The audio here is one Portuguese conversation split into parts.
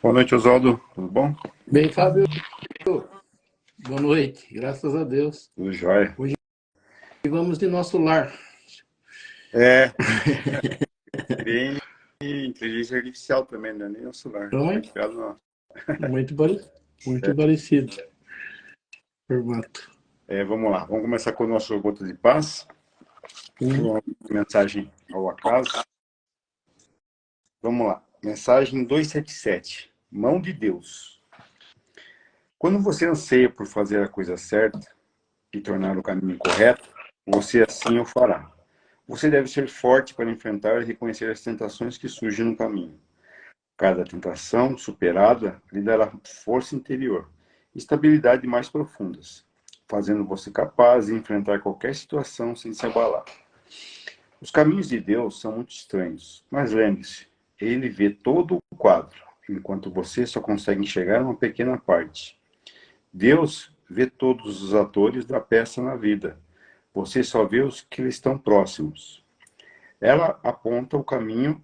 Boa noite, Oswaldo. Tudo bom? Bem, Fábio, boa noite, graças a Deus. Tudo jóia. Hoje vamos de nosso lar. É, bem inteligência artificial também, né? Nem o celular. Então, Foi criado no... muito, muito parecido formato. Vamos lá, vamos começar com o nosso Gota de Paz. Hum. Uma mensagem ao acaso. Vamos lá. Mensagem 277. Mão de Deus. Quando você anseia por fazer a coisa certa e tornar o caminho correto, você assim o fará. Você deve ser forte para enfrentar e reconhecer as tentações que surgem no caminho. Cada tentação superada lhe dará força interior e estabilidade mais profundas, fazendo você capaz de enfrentar qualquer situação sem se abalar. Os caminhos de Deus são muito estranhos, mas lembre-se, Ele vê todo o quadro, enquanto você só consegue enxergar uma pequena parte. Deus vê todos os atores da peça na vida. Você só vê os que lhe estão próximos. Ela aponta o caminho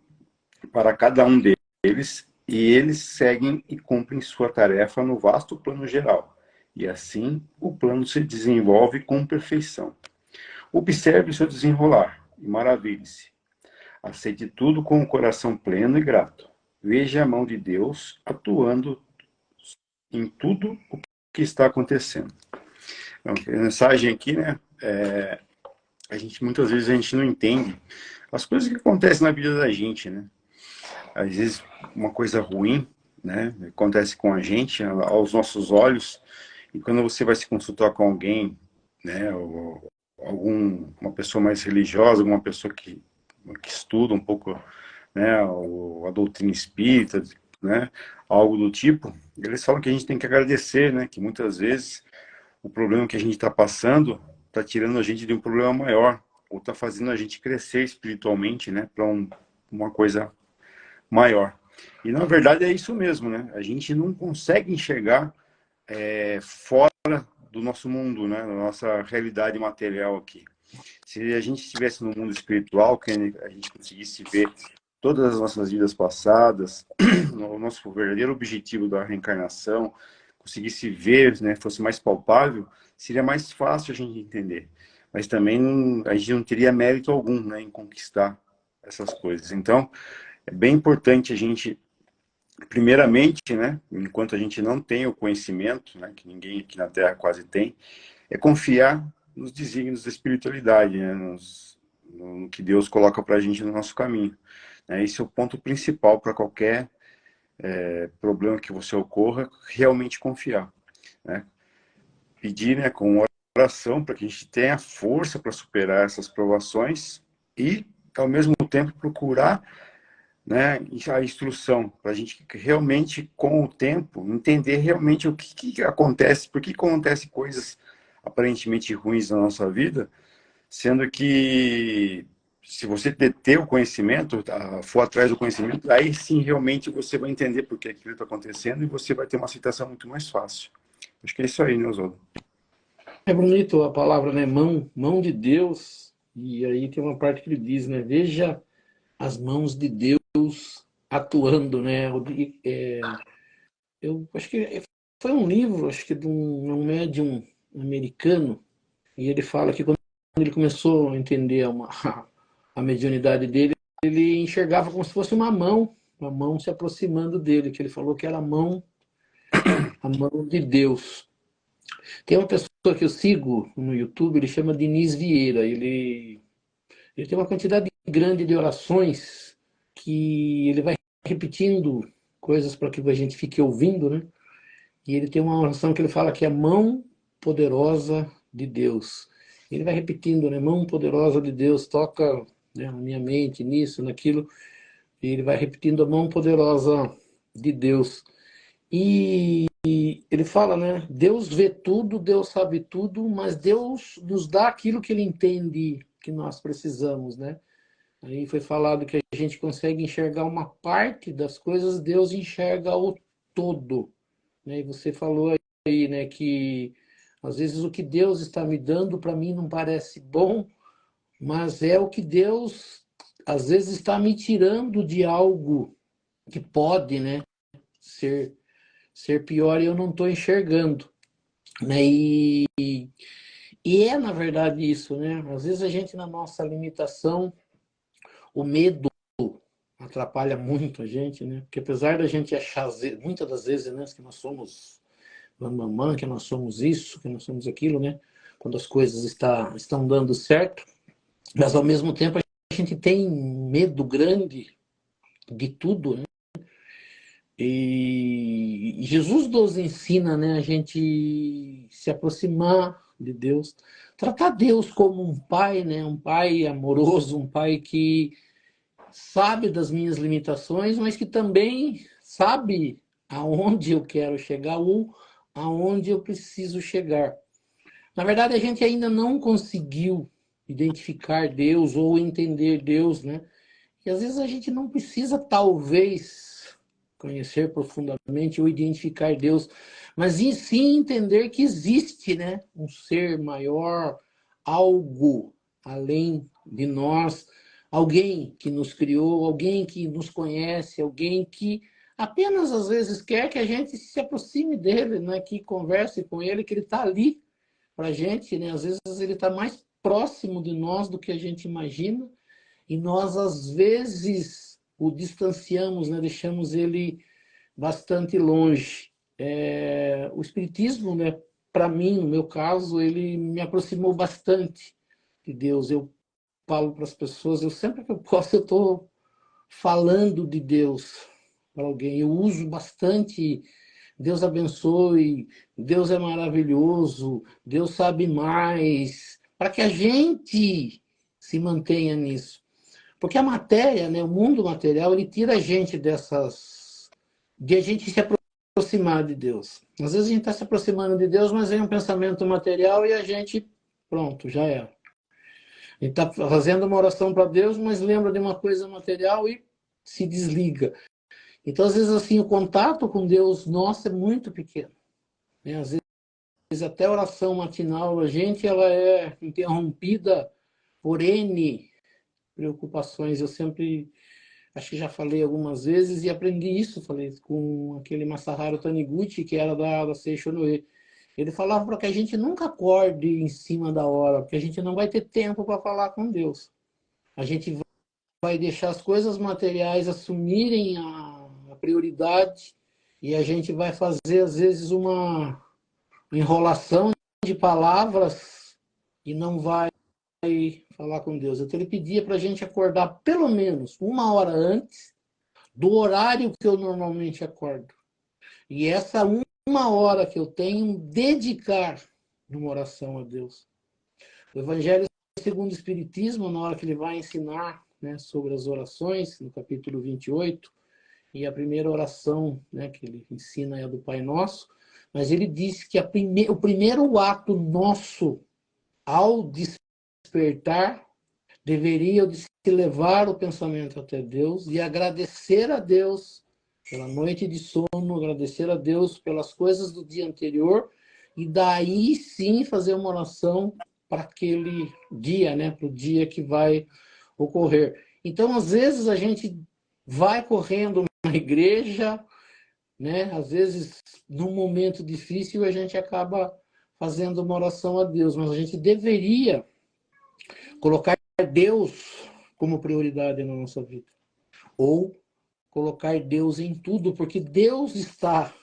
para cada um deles e eles seguem e cumprem sua tarefa no vasto plano geral. E assim, o plano se desenvolve com perfeição. Observe seu desenrolar e maravilhe-se. Aceite tudo com o coração pleno e grato. Veja a mão de Deus atuando em tudo o que está acontecendo. Então, a mensagem aqui, né? Muitas vezes a gente não entende as coisas que acontecem na vida da gente, né? Às vezes uma coisa ruim, né, acontece com a gente, aos nossos olhos, e quando você vai se consultar com alguém, né, ou uma pessoa mais religiosa, alguma pessoa que estuda um pouco, né, a doutrina espírita, né, algo do tipo, eles falam que a gente tem que agradecer, né, que muitas vezes o problema que a gente está passando está tirando a gente de um problema maior, ou está fazendo a gente crescer espiritualmente, né, para uma coisa maior. E na verdade é isso mesmo, né? A gente não consegue enxergar fora do nosso mundo, né? Da nossa realidade material aqui. Se a gente estivesse no mundo espiritual, que a gente conseguisse ver todas as nossas vidas passadas, o nosso verdadeiro objetivo da reencarnação, conseguisse ver, né, fosse mais palpável, seria mais fácil a gente entender. Mas também a gente não teria mérito algum, né, em conquistar essas coisas. Então, é bem importante a gente, primeiramente, né, enquanto a gente não tem o conhecimento, né, que ninguém aqui na Terra quase tem, é confiar nos desígnios da espiritualidade, né, no que Deus coloca para a gente no nosso caminho. Né? Esse é o ponto principal para qualquer problema que você ocorra, realmente confiar. Né? Pedir, né, com oração para que a gente tenha força para superar essas provações e, ao mesmo tempo, procurar, né, a instrução, para a gente realmente, com o tempo, entender realmente o que acontece, por que acontecem coisas aparentemente ruins na nossa vida, sendo que se você ter o conhecimento, for atrás do conhecimento, aí sim realmente você vai entender por que aquilo está acontecendo e você vai ter uma aceitação muito mais fácil. Acho que é isso aí, né, Oswaldo? É bonito a palavra, né? Mão de Deus. E aí tem uma parte que ele diz, né? Veja as mãos de Deus atuando, né? Eu acho que foi um livro, acho que de um médium americano, e ele fala que quando ele começou a entender a mediunidade dele, ele enxergava como se fosse uma mão se aproximando dele, que ele falou que era a mão de Deus. Tem uma pessoa que eu sigo no YouTube, ele chama Diniz Vieira, ele tem uma quantidade grande de orações que ele vai repetindo coisas para que a gente fique ouvindo, né? E ele tem uma oração que ele fala que é a mão poderosa de Deus. Ele vai repetindo, né? Mão poderosa de Deus, toca, né, na minha mente, nisso, naquilo. E ele vai repetindo a mão poderosa de Deus. E ele fala, né? Deus vê tudo, Deus sabe tudo, mas Deus nos dá aquilo que ele entende que nós precisamos, né? Aí foi falado que a gente consegue enxergar uma parte das coisas, Deus enxerga o todo, né? E você falou aí, né, que às vezes o que Deus está me dando para mim não parece bom, mas é o que Deus às vezes está me tirando de algo que pode, né, ser pior e eu não estou enxergando, né? E é, na verdade, isso, né? Às vezes a gente, na nossa limitação, o medo atrapalha muito a gente, né? Porque apesar da gente achar, muitas das vezes, né, que nós somos mamãe, que nós somos isso, que nós somos aquilo, né? Quando as coisas estão dando certo, mas ao mesmo tempo a gente tem medo grande de tudo, né? E Jesus nos ensina, né, a gente se aproximar de Deus, tratar Deus como um pai, né, um pai amoroso, um pai que sabe das minhas limitações, mas que também sabe aonde eu quero chegar ou aonde eu preciso chegar. Na verdade, a gente ainda não conseguiu identificar Deus ou entender Deus, né? E às vezes a gente não precisa, talvez, conhecer profundamente ou identificar Deus, mas em sim entender que existe, né, um ser maior, algo além de nós, alguém que nos criou, alguém que nos conhece, alguém que apenas às vezes quer que a gente se aproxime dele, né, que converse com ele, que ele está ali para a gente, né? Às vezes ele está mais próximo de nós do que a gente imagina e nós às vezes o distanciamos, né? Deixamos ele bastante longe. O espiritismo, né? Para mim, no meu caso, ele me aproximou bastante de Deus. Eu falo para as pessoas, eu sempre que eu posso eu estou falando de Deus para alguém. Eu uso bastante. Deus abençoe, Deus é maravilhoso, Deus sabe mais, para que a gente se mantenha nisso. Porque a matéria, né, o mundo material, ele tira a gente de a gente se aproximar de Deus. Às vezes a gente está se aproximando de Deus, mas vem um pensamento material e a gente, pronto, já é. A gente está fazendo uma oração para Deus, mas lembra de uma coisa material e se desliga. Então, às vezes, assim, o contato com Deus nosso é muito pequeno, né? Às vezes, até a oração matinal, a gente, ela é interrompida por N preocupações. Eu sempre, acho que já falei algumas vezes e aprendi isso, falei com aquele Masaharu Taniguchi, que era da Seisho Noe. Ele falava para que a gente nunca acorde em cima da hora, porque a gente não vai ter tempo para falar com Deus. A gente vai deixar as coisas materiais assumirem a prioridade e a gente vai fazer, às vezes, uma enrolação de palavras e não vai falar com Deus. Então, ele pedia para a gente acordar pelo menos uma hora antes do horário que eu normalmente acordo. E essa uma hora que eu tenho, dedicar numa oração a Deus. O Evangelho segundo o Espiritismo, na hora que ele vai ensinar, né, sobre as orações, no capítulo 28, e a primeira oração, né, que ele ensina é a do Pai Nosso, mas ele diz que o primeiro ato nosso ao despertar deveria de se levar o pensamento até Deus e agradecer a Deus pela noite de sono, agradecer a Deus pelas coisas do dia anterior e daí sim fazer uma oração para aquele dia, né, para o dia que vai ocorrer. Então, às vezes a gente vai correndo na igreja, né? Às vezes, num momento difícil, a gente acaba fazendo uma oração a Deus, mas a gente deveria colocar Deus como prioridade na nossa vida. Ou colocar Deus em tudo, porque Deus está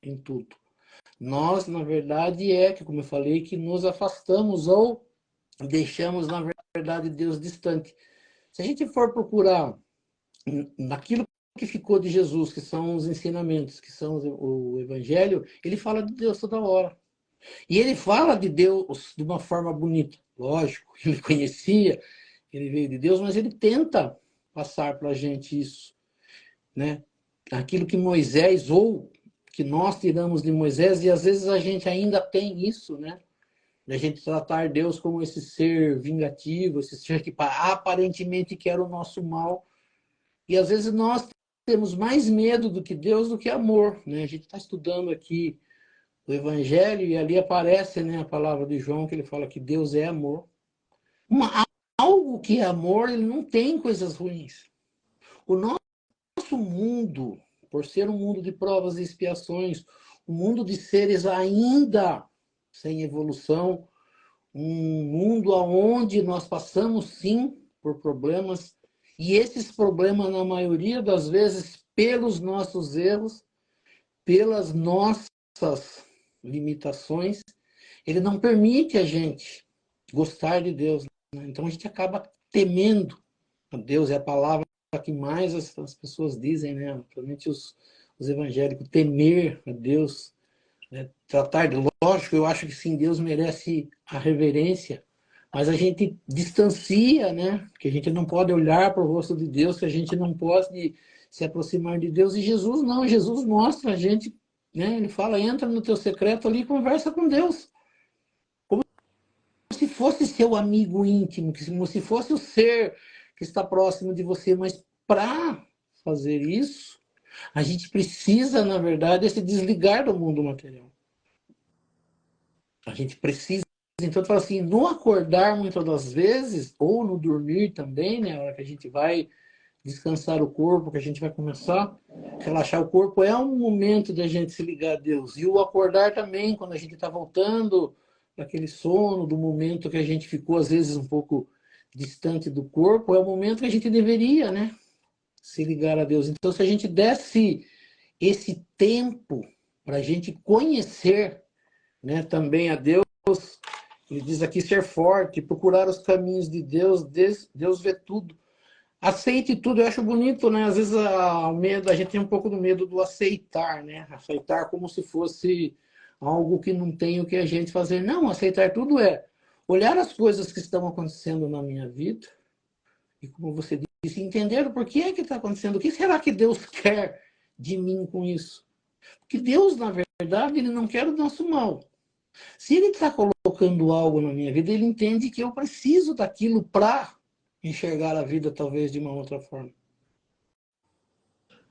em tudo. Nós, na verdade, que, como eu falei, que nos afastamos ou deixamos, na verdade, Deus distante. Se a gente for procurar naquilo que ficou de Jesus, que são os ensinamentos, que são o Evangelho, ele fala de Deus toda hora. E ele fala de Deus de uma forma bonita. Lógico, ele conhecia, ele veio de Deus, mas ele tenta passar para a gente isso, né? Aquilo que Moisés, ou que nós tiramos de Moisés, e às vezes a gente ainda tem isso, né? A gente tratar Deus como esse ser vingativo, esse ser que aparentemente quer o nosso mal. E às vezes nós temos mais medo do que Deus, do que amor, né? A gente está estudando aqui o Evangelho e ali aparece, né, a palavra de João, que ele fala que Deus é amor. Algo que é amor, ele não tem coisas ruins. O nosso mundo por ser um mundo de provas e expiações, um mundo de seres ainda sem evolução, um mundo onde nós passamos, sim, por problemas, e esses problemas, na maioria das vezes, pelos nossos erros, pelas nossas limitações, ele não permite a gente gostar de Deus, né? Então a gente acaba temendo a Deus, é a palavra que mais as pessoas dizem, né? Principalmente os evangélicos, temer a Deus, né? Tratar de, lógico, eu acho que sim, Deus merece a reverência, mas a gente distancia, né? Que a gente não pode olhar para o rosto de Deus, que a gente não pode se aproximar de Deus. E Jesus não, Jesus mostra a gente, né? Ele fala, entra no teu secreto ali e conversa com Deus. Como se fosse seu amigo íntimo, como se fosse o ser que está próximo de você. Mas para fazer isso, a gente precisa, na verdade, se desligar do mundo material. A gente precisa, então, fala assim, no acordar muitas das vezes, ou no dormir também, né, a hora que a gente vai descansar o corpo, que a gente vai começar a relaxar o corpo, é um momento de a gente se ligar a Deus. E o acordar também, quando a gente está voltando daquele sono, do momento que a gente ficou, às vezes, um pouco distante do corpo, é o momento que a gente deveria, né, se ligar a Deus. Então, se a gente desse esse tempo para a gente conhecer, né, também a Deus, ele diz aqui ser forte, procurar os caminhos de Deus, Deus vê tudo. Aceite tudo, eu acho bonito, né? Às vezes o medo, a gente tem um pouco do medo do aceitar, né? Aceitar como se fosse algo que não tem o que a gente fazer. Não, aceitar tudo é olhar as coisas que estão acontecendo na minha vida e, como você disse, entender o porquê é que está acontecendo. O que será que Deus quer de mim com isso? Porque Deus, na verdade, ele não quer o nosso mal. Se ele está colocando algo na minha vida, ele entende que eu preciso daquilo para enxergar a vida talvez de uma outra forma.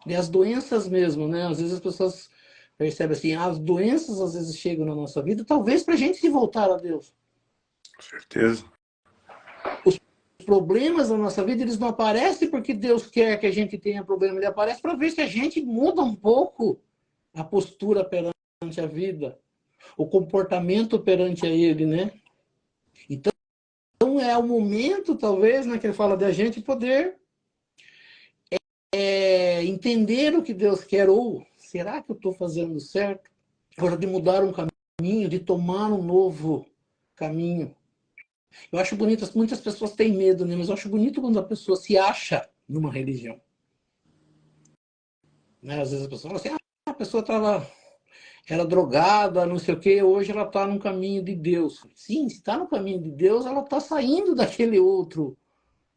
E as doenças mesmo, né? Às vezes as pessoas percebem assim, as doenças às vezes chegam na nossa vida, talvez para a gente se voltar a Deus. Com certeza. Os problemas na nossa vida, eles não aparecem porque Deus quer que a gente tenha problema, ele aparece para ver se a gente muda um pouco a postura perante a vida, o comportamento perante a ele, né? Então é o momento, talvez, né, que ele fala de a gente poder entender o que Deus quer, ou será que eu estou fazendo certo? Hora de mudar um caminho, de tomar um novo caminho. Eu acho bonito, muitas pessoas têm medo, né? Mas eu acho bonito quando a pessoa se acha numa religião. Né? Às vezes a pessoa fala assim, a pessoa era drogada, não sei o quê, hoje ela está no caminho de Deus. Sim, se está no caminho de Deus, ela está saindo daquele outro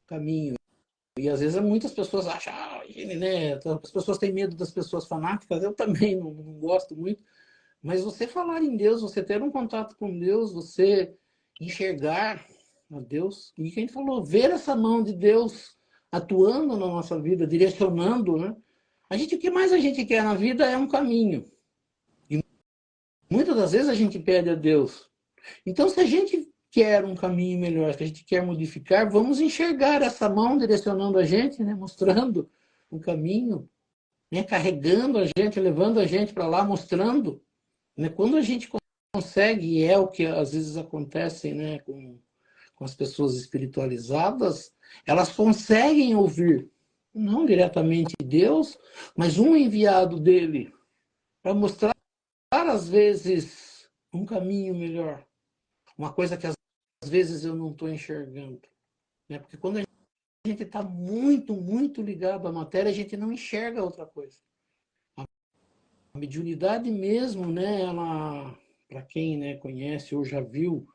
caminho. E às vezes muitas pessoas acham, né? As pessoas têm medo das pessoas fanáticas, eu também não gosto muito. Mas você falar em Deus, você ter um contato com Deus, você enxergar a Deus, e quem falou, ver essa mão de Deus atuando na nossa vida, direcionando, né? O que mais a gente quer na vida é um caminho. E muitas das vezes a gente pede a Deus. Então, se a gente quer um caminho melhor, se a gente quer modificar, vamos enxergar essa mão direcionando a gente, né? Mostrando um caminho, né? Carregando a gente, levando a gente para lá, mostrando. Né? Quando a gente consegue, e é o que às vezes acontece, né, com as pessoas espiritualizadas, elas conseguem ouvir, não diretamente Deus, mas um enviado dele, para mostrar, às vezes, um caminho melhor. Uma coisa que às vezes eu não estou enxergando. Né? Porque quando a gente está muito, muito ligado à matéria, a gente não enxerga outra coisa. A mediunidade mesmo, né, ela, para quem, né, conhece ou já viu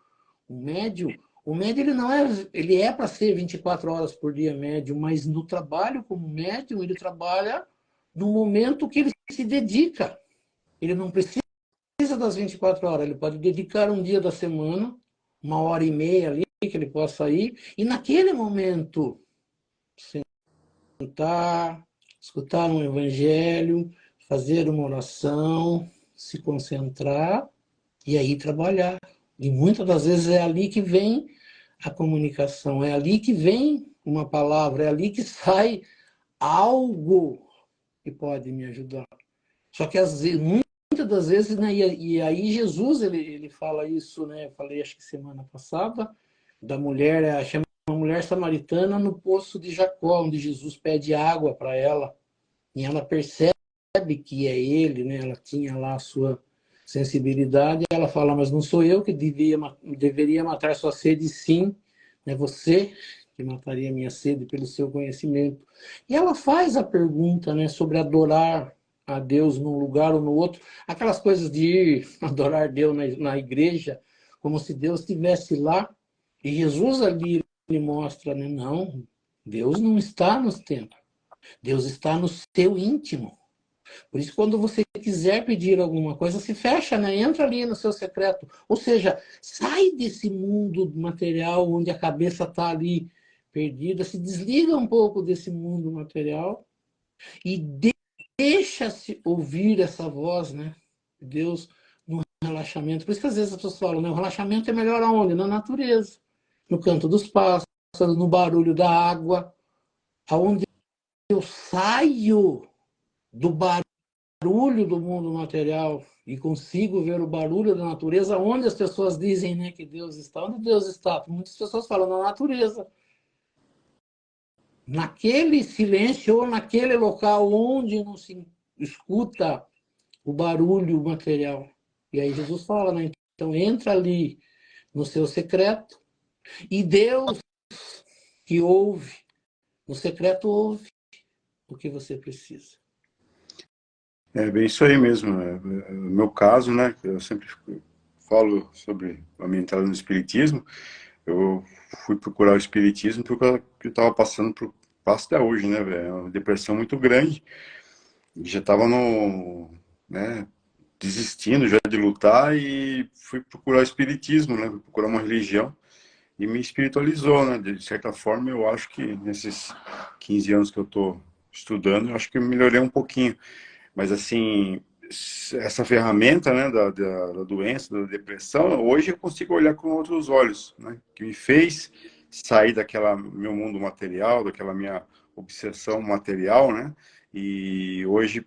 o médium ele não é, ele é para ser 24 horas por dia médium, mas no trabalho como médium, ele trabalha no momento que ele se dedica. Ele não precisa das 24 horas, ele pode dedicar um dia da semana, 1h30 ali, que ele possa ir, e naquele momento sentar, escutar um evangelho, fazer uma oração, se concentrar e aí trabalhar. E muitas das vezes é ali que vem a comunicação, é ali que vem uma palavra, é ali que sai algo que pode me ajudar. Só que muitas das vezes, né, e aí Jesus ele fala isso, né? Eu falei acho que semana passada, da mulher, chama uma mulher samaritana no poço de Jacó, onde Jesus pede água para ela, e ela percebe que é ele, né? Ela tinha lá a sua sensibilidade, e ela fala, mas não sou eu que deveria matar sua sede, sim, é você que mataria minha sede pelo seu conhecimento. E ela faz a pergunta, né, sobre adorar a Deus num lugar ou no outro, aquelas coisas de ir adorar Deus na igreja, como se Deus estivesse lá, e Jesus ali ele mostra, né, não, Deus não está nos templos, Deus está no seu íntimo. Por isso, quando você quiser pedir alguma coisa, se fecha, né? Entra ali no seu secreto. Ou seja, sai desse mundo material onde a cabeça está ali perdida, se desliga um pouco desse mundo material e deixa-se ouvir essa voz, né? Deus no relaxamento. Por isso que às vezes as pessoas falam, né? O relaxamento é melhor aonde? Na natureza, no canto dos pássaros, no barulho da água, aonde eu saio do barulho do mundo material e consigo ver o barulho da natureza, onde as pessoas dizem, né, que Deus está. Onde Deus está? Muitas pessoas falam na natureza. Naquele silêncio ou naquele local onde não se escuta o barulho material. E aí Jesus fala, né? Então entra ali no seu secreto e Deus que ouve, no secreto ouve o que você precisa. É bem isso aí mesmo. No meu caso, né, eu sempre falo sobre a minha entrada no espiritismo. Eu fui procurar o espiritismo porque eu estava passando por passo até hoje, né, velho? É uma depressão muito grande. Já estava no, né, desistindo já de lutar e fui procurar o espiritismo, né? Fui procurar uma religião e me espiritualizou, né? De certa forma, eu acho que nesses 15 anos que eu estou estudando, eu acho que eu melhorei um pouquinho. Mas, assim, essa ferramenta, né, da doença, da depressão, hoje eu consigo olhar com outros olhos, né? Que me fez sair daquela meu mundo material, daquela minha obsessão material, né? E hoje,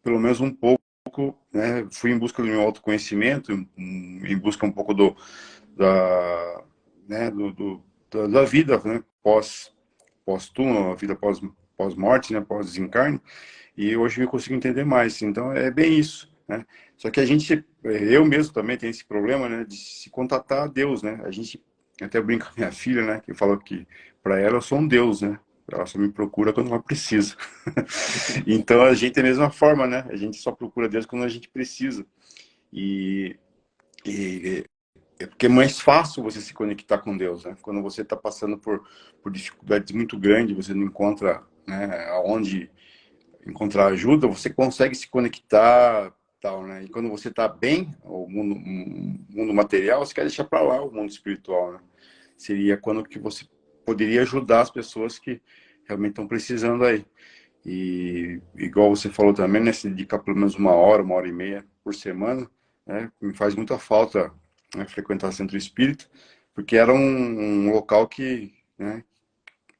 pelo menos um pouco, né, fui em busca do meu autoconhecimento, em busca um pouco da, né, da vida, né, pós-túmulo, a vida pós-morte, né, pós-desencarne, e hoje eu consigo entender mais. Então é bem isso, né? Só que a gente, eu mesmo também tenho esse problema, né, de se contatar a Deus, né? A gente até brinca com a minha filha, né, que fala que para ela eu sou um Deus, né? Ela só me procura quando ela precisa. Então a gente é a mesma forma, né? A gente só procura Deus quando a gente precisa. E, e é porque é mais fácil você se conectar com Deus, né? Quando você está passando por dificuldades muito grandes, você não encontra, né, aonde encontrar ajuda, você consegue se conectar, tal, né? E quando você está bem, o mundo material, você quer deixar para lá o mundo espiritual, né? Seria quando que você poderia ajudar as pessoas que realmente estão precisando aí. E igual você falou também, né, se dedicar pelo menos uma hora e meia por semana, né, me faz muita falta, né, frequentar centro espírita, porque era um local que, né,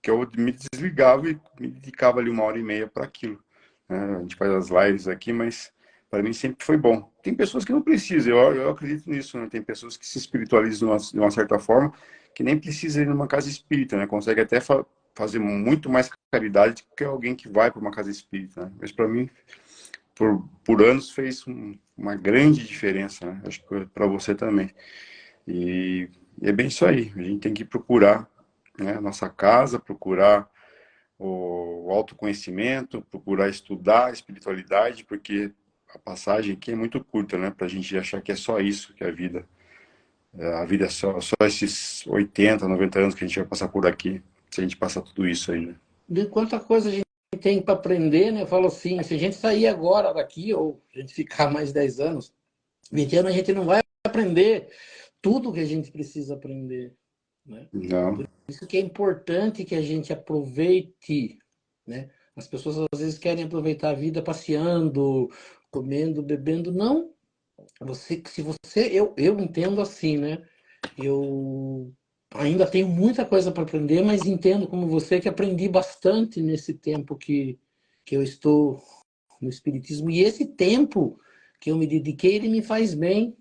que eu me desligava e me dedicava ali uma hora e meia para aquilo, né? A gente faz as lives aqui, mas para mim sempre foi bom. Tem pessoas que não precisam, eu acredito nisso, né? Tem pessoas que se espiritualizam de uma certa forma, que nem precisa ir numa casa espírita, né? Consegue até fazer muito mais caridade do que alguém que vai para uma casa espírita, né? Mas para mim, por anos, fez uma grande diferença, né? Acho que para você também. E é bem isso aí. A gente tem que procurar, né, a nossa casa, procurar o autoconhecimento, procurar estudar a espiritualidade, porque a passagem aqui é muito curta, né? Para a gente achar que é só isso que é a vida. A vida é só esses 80, 90 anos que a gente vai passar por aqui, se a gente passar tudo isso aí, né? De quanta coisa a gente tem para aprender, né? Eu falo assim, se a gente sair agora daqui, ou a gente ficar mais 10 anos, 20 anos, a gente não vai aprender tudo que a gente precisa aprender, né? Não. Por isso que é importante que a gente aproveite, né? As pessoas às vezes querem aproveitar a vida passeando, comendo, bebendo. Não. Se você, eu entendo assim, né? Eu ainda tenho muita coisa para aprender, mas entendo como você que aprendi bastante nesse tempo que eu estou no Espiritismo. E esse tempo que eu me dediquei, ele me faz bem.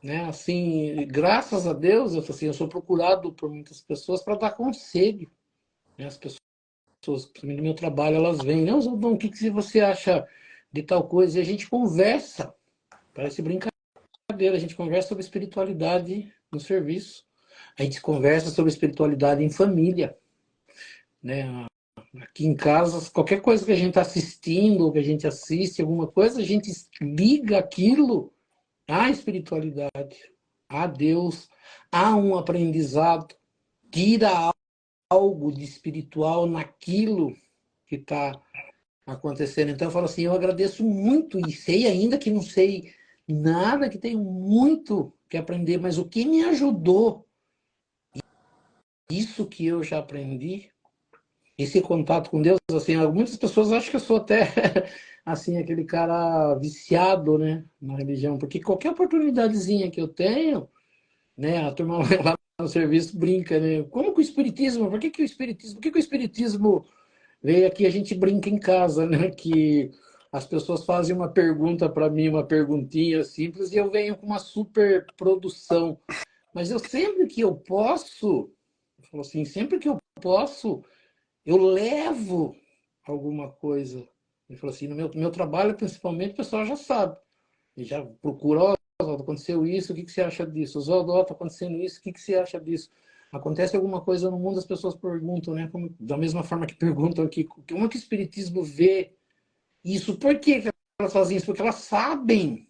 Né? Assim, graças a Deus, eu sou procurado por muitas pessoas para dar conselho. Né? As pessoas, principalmente no meu trabalho, elas vêm, não, Zaldão, o que você acha de tal coisa? E a gente conversa, parece brincadeira, a gente conversa sobre espiritualidade no serviço, a gente conversa sobre espiritualidade em família, né? Aqui em casa, qualquer coisa que a gente está assistindo, ou que a gente assiste, alguma coisa, a gente liga aquilo à espiritualidade, a Deus, a um aprendizado, tira algo de espiritual naquilo que está acontecendo. Então eu falo assim, eu agradeço muito e sei ainda que não sei nada, que tenho muito que aprender, mas o que me ajudou, isso que eu já aprendi, esse contato com Deus, assim, muitas pessoas acham que eu sou até assim aquele cara viciado, né, na religião, porque qualquer oportunidadezinha que eu tenho, né, a turma lá no serviço brinca, né, como que o espiritismo, por que o espiritismo, por que o espiritismo veio aqui, a gente brinca em casa, né, que as pessoas fazem uma pergunta para mim, uma perguntinha simples, e eu venho com uma super produção. Mas eu sempre que eu posso, eu falo assim, sempre que eu posso, eu levo alguma coisa. Ele falou assim, no meu trabalho, principalmente, o pessoal já sabe. E já procura, ó, Oswaldo, aconteceu isso, o que você acha disso? Oswaldo, ó, está acontecendo isso, o que você acha disso? Acontece alguma coisa no mundo, as pessoas perguntam, né? Como, da mesma forma que perguntam aqui, como é que o Espiritismo vê isso? Por que elas fazem isso? Porque elas sabem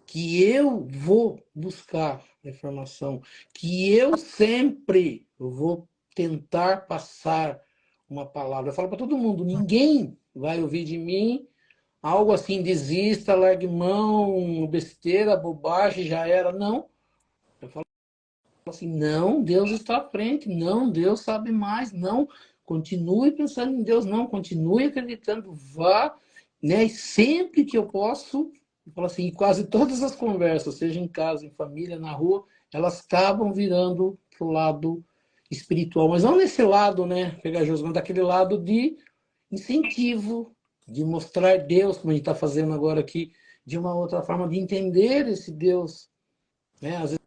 que eu vou buscar informação, que eu sempre vou tentar passar uma palavra. Eu falo para todo mundo, ninguém vai ouvir de mim algo assim, desista, largue mão, besteira, bobagem, já era. Não. Eu falo assim, não, Deus está à frente, não, Deus sabe mais, não, continue pensando em Deus, não, continue acreditando, vá, né? E sempre que eu posso, eu falo assim, quase todas as conversas, seja em casa, em família, na rua, elas acabam virando para o lado espiritual, mas não nesse lado, né, pegajoso, mas daquele lado de incentivo, de mostrar Deus, como a gente está fazendo agora aqui, de uma outra forma de entender esse Deus, né? Às vezes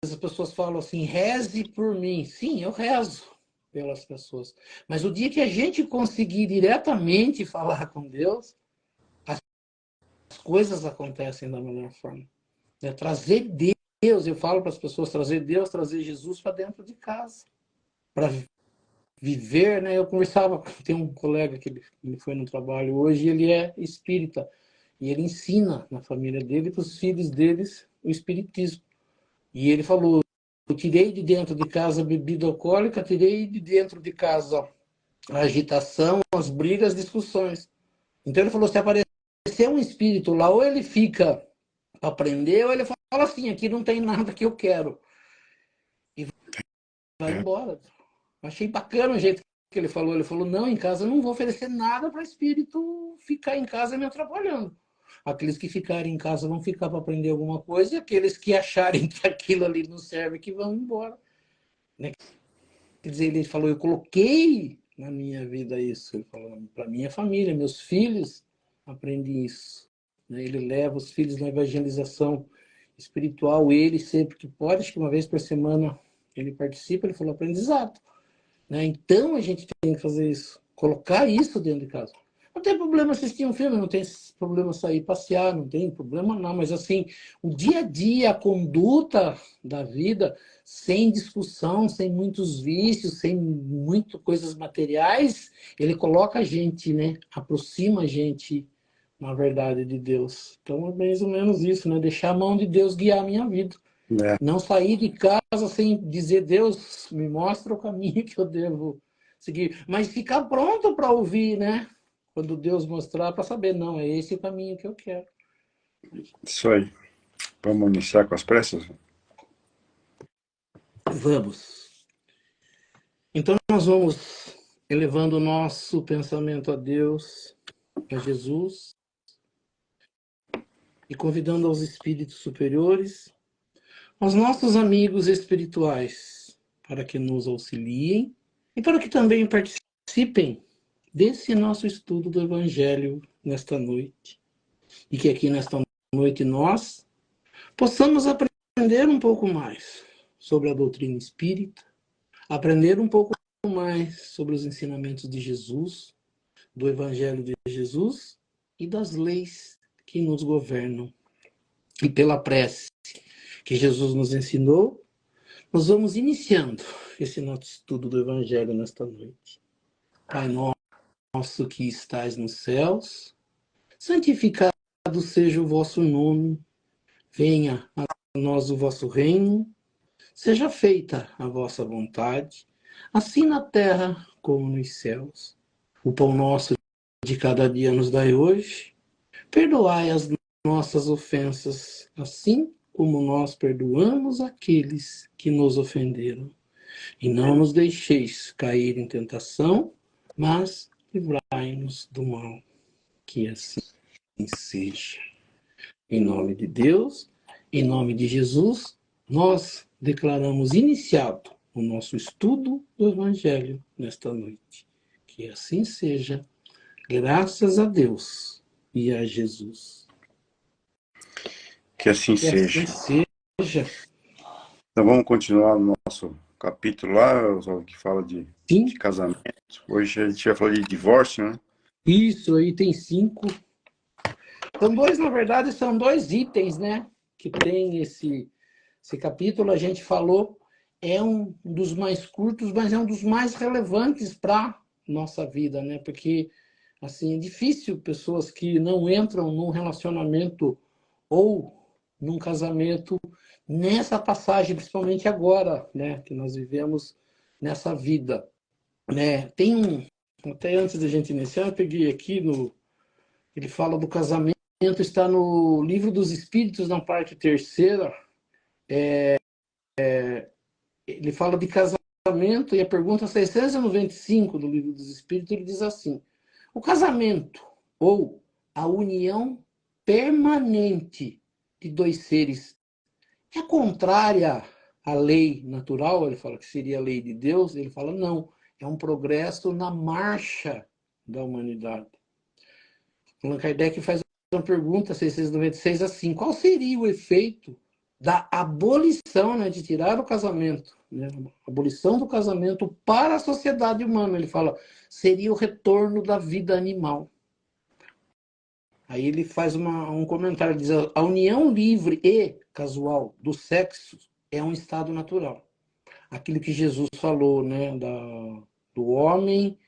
as pessoas falam assim, reze por mim. Sim, eu rezo pelas pessoas. Mas o dia que a gente conseguir diretamente falar com Deus, as coisas acontecem da melhor forma. É trazer Deus, eu falo para as pessoas, trazer Deus, trazer Jesus para dentro de casa. Para viver, né? Eu conversava, tem um colega que ele foi no trabalho hoje, ele é espírita. E ele ensina na família dele, para os filhos deles, o espiritismo. E ele falou, eu tirei de dentro de casa a bebida alcoólica, tirei de dentro de casa a agitação, as brigas, as discussões. Então ele falou, se aparecer um espírito lá, ou ele fica para aprender, ou ele fala assim, aqui não tem nada que eu quero. E vai embora. Achei bacana o jeito que ele falou. Ele falou, não, em casa eu não vou oferecer nada para espírito ficar em casa me atrapalhando. Aqueles que ficarem em casa vão ficar para aprender alguma coisa, e aqueles que acharem que aquilo ali não serve, que vão embora. Né? Quer dizer, ele falou, eu coloquei na minha vida isso. Ele falou, para minha família, meus filhos, aprendi isso. Né? Ele leva os filhos na evangelização espiritual, ele sempre que pode, acho que uma vez por semana ele participa, ele falou, aprendizado. Né? Então a gente tem que fazer isso, colocar isso dentro de casa. Não tem problema assistir um filme, não tem problema sair passear, não tem problema não, mas assim, o dia a dia, a conduta da vida, sem discussão, sem muitos vícios, sem muitas coisas materiais, ele coloca a gente, né? Aproxima a gente na verdade de Deus. Então é mais ou menos isso, né? Deixar a mão de Deus guiar a minha vida. É, Não sair de casa sem dizer, Deus, me mostra o caminho que eu devo seguir. Mas ficar pronto para ouvir, né? Quando Deus mostrar, para saber, não, é esse o caminho que eu quero. isso aí. Vamos iniciar com as pressas? Vamos. Então nós vamos elevando o nosso pensamento a Deus, a Jesus, e convidando aos espíritos superiores, aos nossos amigos espirituais, para que nos auxiliem e para que também participem desse nosso estudo do Evangelho nesta noite. E que aqui nesta noite nós possamos aprender um pouco mais sobre a doutrina espírita, aprender um pouco mais sobre os ensinamentos de Jesus, do Evangelho de Jesus e das leis que nos governam. E pela prece que Jesus nos ensinou, nós vamos iniciando esse nosso estudo do Evangelho nesta noite. Pai nosso que estais nos céus, santificado seja o vosso nome, venha a nós o vosso reino, seja feita a vossa vontade, assim na terra como nos céus. O pão nosso de cada dia nos dai hoje, perdoai as nossas ofensas, assim como nós perdoamos aqueles que nos ofenderam. E não nos deixeis cair em tentação, mas livrai-nos do mal. Que assim seja. Em nome de Deus, em nome de Jesus, nós declaramos iniciado o nosso estudo do Evangelho nesta noite. Que assim seja, graças a Deus e a Jesus. Que assim Que seja. assim seja. Então vamos continuar no nosso capítulo lá, que fala de casamento. Hoje a gente vai falar de divórcio, né? Isso aí tem 5. São dois, na verdade, são 2 itens, né? Que tem esse capítulo, a gente falou, é um dos mais curtos, mas é um dos mais relevantes para nossa vida, né? Porque, assim, é difícil pessoas que não entram num relacionamento ou num casamento nessa passagem, principalmente agora, né? Que nós vivemos nessa vida, né? Tem até antes da gente iniciar, eu peguei aqui ele fala do casamento, está no Livro dos Espíritos, na parte 3ª. Ele fala de casamento e a pergunta 695 do Livro dos Espíritos, ele diz assim: o casamento ou a união permanente de 2 seres é contrária à lei natural? Ele fala que seria a lei de Deus. Ele fala não, é um progresso na marcha da humanidade. Allan Kardec faz uma pergunta 696 assim: qual seria o efeito da abolição, né, de tirar o casamento, né, a abolição do casamento para a sociedade humana? Ele fala, seria o retorno da vida animal. Aí ele faz um comentário, diz: a união livre e casual do sexo é um estado natural. Aquilo que Jesus falou, né, do homem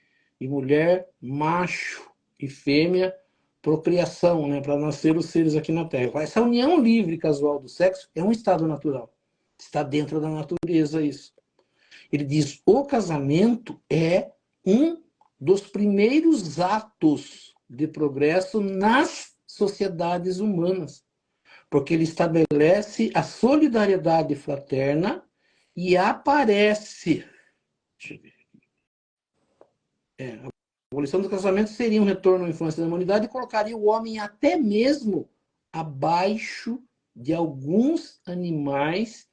e mulher, macho e fêmea, procriação, né, para nascer os seres aqui na Terra. Essa união livre e casual do sexo é um estado natural. Está dentro da natureza isso. Ele diz: o casamento é um dos primeiros atos de progresso nas sociedades humanas, porque ele estabelece a solidariedade fraterna e aparece. Deixa eu ver. A abolição do casamento seria um retorno à infância da humanidade e colocaria o homem até mesmo abaixo de alguns animais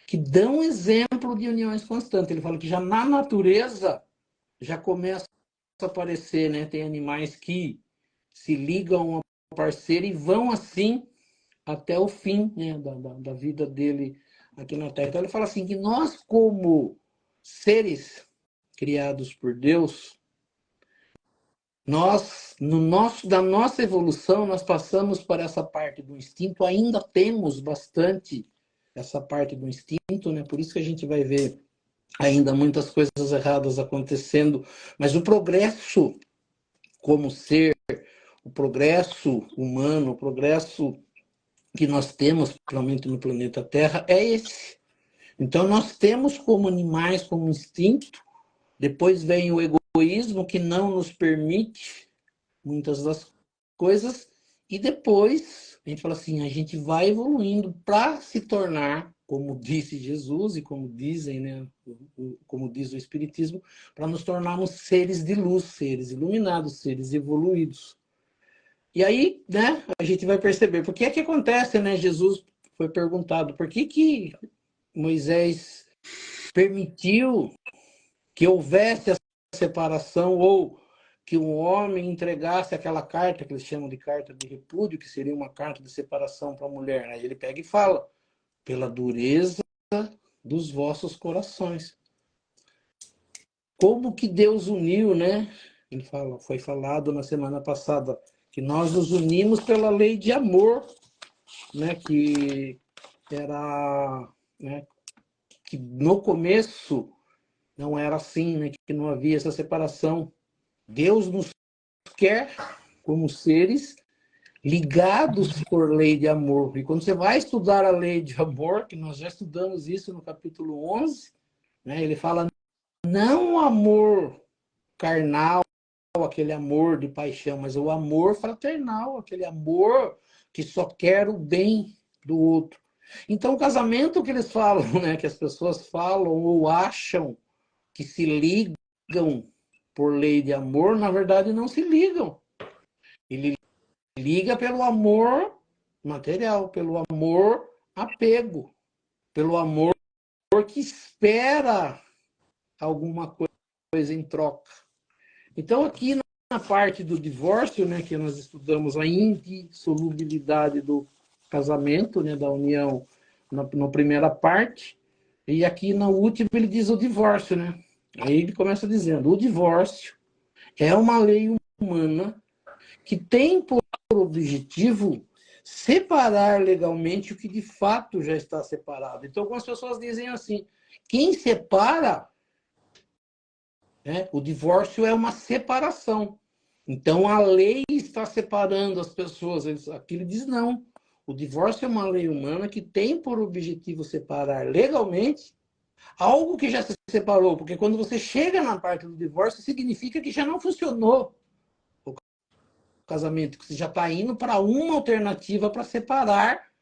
que dão exemplo de uniões constantes. Ele fala que já na natureza já começa a aparecer, né? Tem animais que se ligam ao parceiro e vão assim até o fim, né, da vida dele aqui na Terra. Então ele fala assim que nós, como seres criados por Deus, nós, da nossa evolução, nós passamos por essa parte do instinto, ainda temos bastante essa parte do instinto, né? Por isso que a gente vai ver ainda muitas coisas erradas acontecendo, mas o progresso como ser, o progresso humano, o progresso que nós temos, principalmente no planeta Terra, é esse. Então nós temos como animais, como instinto, depois vem o egoísmo que não nos permite muitas das coisas, e depois a gente fala assim, a gente vai evoluindo para se tornar, como disse Jesus e como dizem, né, como diz o Espiritismo, para nos tornarmos seres de luz, seres iluminados, seres evoluídos. E aí, né, a gente vai perceber por que é que acontece, né? Jesus foi perguntado por que Moisés permitiu que houvesse a separação ou que um homem entregasse aquela carta que eles chamam de carta de repúdio, que seria uma carta de separação para a mulher. Aí ele pega e fala, pela dureza dos vossos corações. Como que Deus uniu, né? Ele fala, foi falado na semana passada, que nós nos unimos pela lei de amor, né? Que era, né? Que no começo não era assim, né? Que não havia essa separação. Deus nos quer como seres ligados por lei de amor. E quando você vai estudar a lei de amor, que nós já estudamos isso no capítulo 11, né? Ele fala não o amor carnal, aquele amor de paixão, mas o amor fraternal, aquele amor que só quer o bem do outro. Então, o casamento que eles falam, né, que as pessoas falam ou acham que se ligam por lei de amor, na verdade não se ligam. Ele liga pelo amor material, pelo amor apego, pelo amor que espera alguma coisa em troca. Então, aqui na parte do divórcio, né, que nós estudamos a indissolubilidade do casamento, né, da união na primeira parte, e aqui na última ele diz o divórcio, né? Aí ele começa dizendo, o divórcio é uma lei humana que tem por objetivo separar legalmente o que de fato já está separado. Então, algumas pessoas dizem assim, quem separa, né, o divórcio é uma separação. Então, a lei está separando as pessoas. Aqui ele diz não. O divórcio é uma lei humana que tem por objetivo separar legalmente algo que já se separou. Porque quando você chega na parte do divórcio, significa que já não funcionou o casamento, que você já está indo para uma alternativa para separar,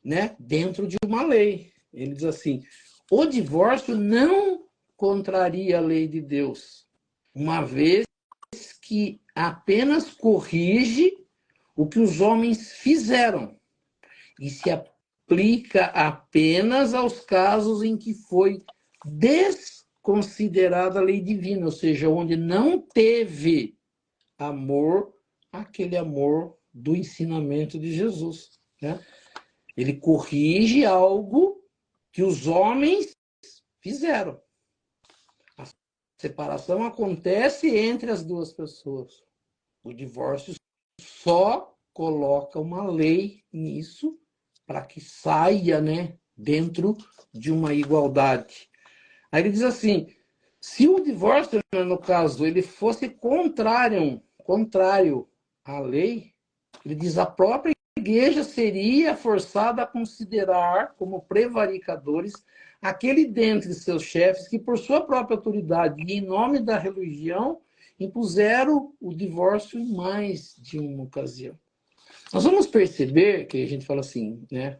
né, dentro de uma lei. Ele diz assim, o divórcio não contraria a lei de Deus, uma vez que apenas corrige o que os homens fizeram e se aplica apenas aos casos em que foi desconsiderada a lei divina, ou seja, onde não teve amor, aquele amor do ensinamento de Jesus, né? Ele corrige algo que os homens fizeram. A separação acontece entre as duas pessoas. O divórcio só coloca uma lei nisso para que saia, né, dentro de uma igualdade. Aí ele diz assim, se o divórcio, no caso, ele fosse contrário à lei, ele diz a própria igreja seria forçada a considerar como prevaricadores aquele dentre seus chefes que, por sua própria autoridade e em nome da religião, impuseram o divórcio em mais de uma ocasião. Nós vamos perceber que a gente fala assim, né?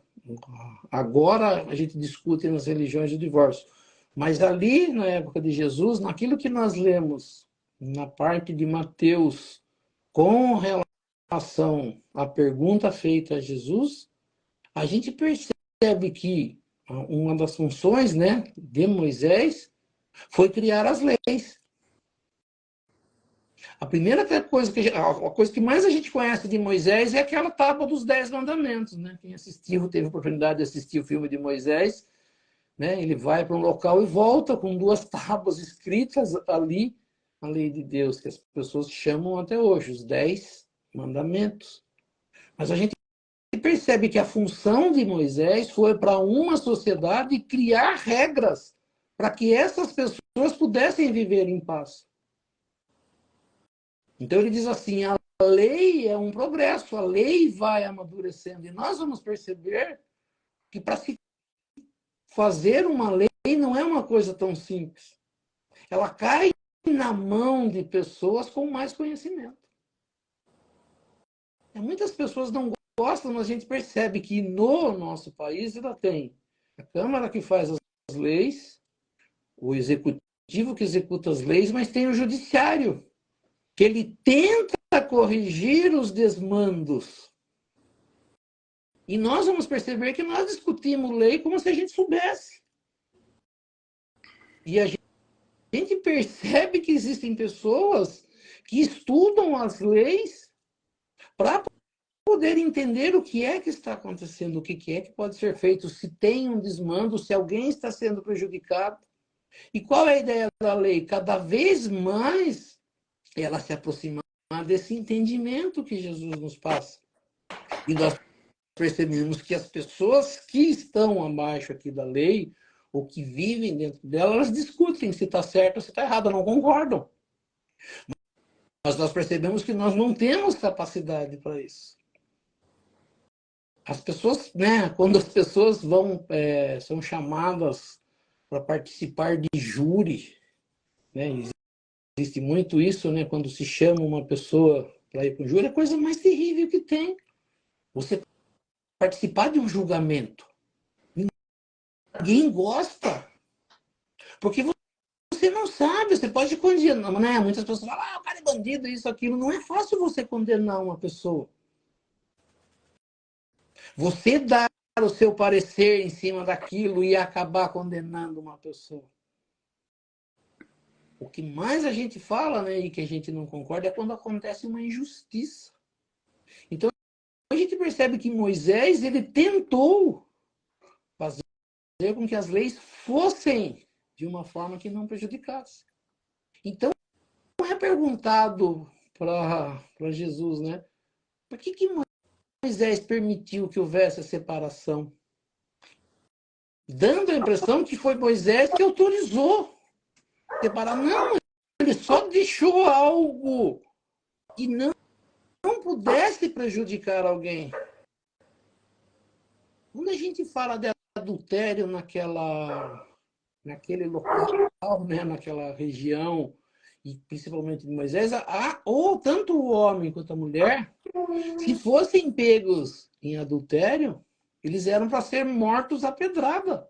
Agora a gente discute nas religiões o divórcio, mas ali na época de Jesus, naquilo que nós lemos na parte de Mateus com relação à pergunta feita a Jesus, a gente percebe que uma das funções, né, de Moisés foi criar as leis. A primeira coisa a coisa que mais a gente conhece de Moisés é aquela tábua dos 10 mandamentos, né? Quem assistiu, teve a oportunidade de assistir o filme de Moisés, né? Ele vai para um local e volta com 2 tábuas escritas ali, a lei de Deus, que as pessoas chamam até hoje, os 10 mandamentos. Mas a gente percebe que a função de Moisés foi para uma sociedade criar regras para que essas pessoas pudessem viver em paz. Então ele diz assim, a lei é um progresso, a lei vai amadurecendo. E nós vamos perceber que para se fazer uma lei não é uma coisa tão simples. Ela cai na mão de pessoas com mais conhecimento. Muitas pessoas não gostam, mas a gente percebe que no nosso país ainda tem a Câmara que faz as leis, o Executivo que executa as leis, mas tem o Judiciário, que ele tenta corrigir os desmandos. E nós vamos perceber que nós discutimos lei como se a gente soubesse. E a gente percebe que existem pessoas que estudam as leis para poder entender o que é que está acontecendo, o que é que pode ser feito, se tem um desmando, se alguém está sendo prejudicado. E qual é a ideia da lei? Cada vez mais ela se aproxima desse entendimento que Jesus nos passa. E nós percebemos que as pessoas que estão abaixo aqui da lei, ou que vivem dentro dela, elas discutem se está certo ou se está errado, não concordam. Mas nós percebemos que nós não temos capacidade para isso. As pessoas, né, quando as pessoas são chamadas para participar de júri, né, existe muito isso, né, quando se chama uma pessoa para ir para o júri, é a coisa mais terrível que tem. Você participar de um julgamento. Ninguém gosta. Porque você não sabe, você pode condenar, né? Muitas pessoas falam, o cara é bandido, isso, aquilo. Não é fácil você condenar uma pessoa. Você dar o seu parecer em cima daquilo e acabar condenando uma pessoa. O que mais a gente fala, né, e que a gente não concorda, é quando acontece uma injustiça. Então, a gente percebe que Moisés, ele tentou fazer com que as leis fossem de uma forma que não prejudicasse. Então, não é perguntado para Jesus, né? Por que Moisés permitiu que houvesse a separação? Dando a impressão que foi Moisés que autorizou separar. Não, ele só deixou algo que não pudesse prejudicar alguém. Quando a gente fala de adultério naquele local, né, naquela região, e principalmente de Moisés, ou tanto o homem quanto a mulher, se fossem pegos em adultério, eles eram para ser mortos à pedrada.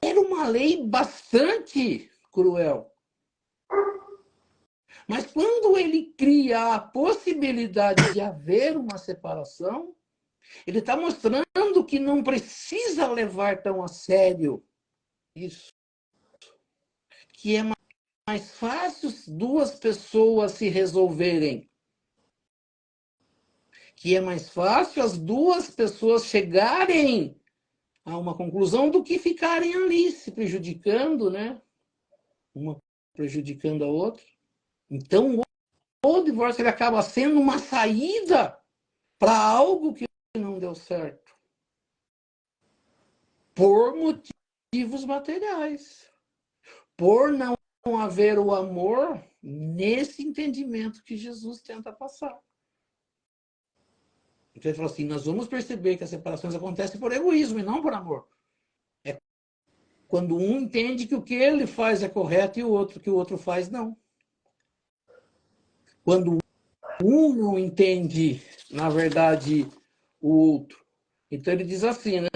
Era uma lei bastante cruel. Mas quando ele cria a possibilidade de haver uma separação, ele está mostrando que não precisa levar tão a sério isso. Que é mais fácil duas pessoas se resolverem. Que é mais fácil as duas pessoas chegarem a uma conclusão do que ficarem ali se prejudicando, né? Uma prejudicando a outra. Então, o divórcio ele acaba sendo uma saída para algo que não deu certo. Por motivos materiais. Por não haver o amor nesse entendimento que Jesus tenta passar. Então ele falou assim, nós vamos perceber que as separações acontecem por egoísmo e não por amor. É quando um entende que o que ele faz é correto e o outro que o outro faz não. Quando um não entende, na verdade, o outro. Então ele diz assim, né?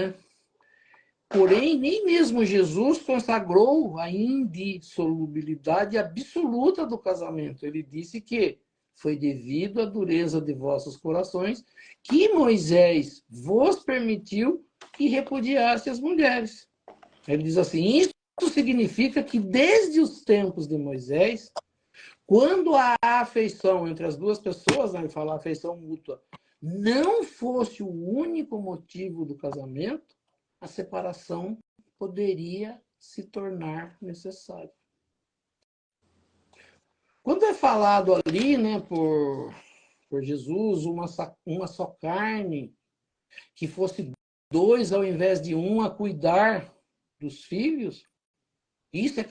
Porém, nem mesmo Jesus consagrou a indissolubilidade absoluta do casamento. Ele disse que foi devido à dureza de vossos corações que Moisés vos permitiu que repudiasse as mulheres. Ele diz assim, isso significa que desde os tempos de Moisés, quando a afeição entre as duas pessoas, né, ele fala afeição mútua, não fosse o único motivo do casamento, a separação poderia se tornar necessária. Quando é falado ali, né, por Jesus, uma só carne, que fosse dois ao invés de um a cuidar dos filhos, isso é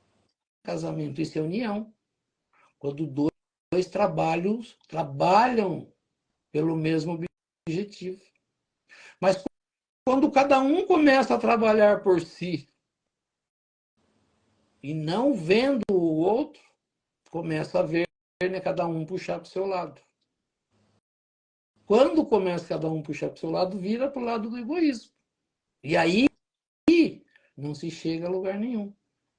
casamento, isso é união. Quando dois trabalham pelo mesmo objetivo. Mas quando cada um começa a trabalhar por si e não vendo o outro, começa a ver, né, cada um puxar para o seu lado. Quando começa cada um puxar para o seu lado, vira para o lado do egoísmo. E aí não se chega a lugar nenhum.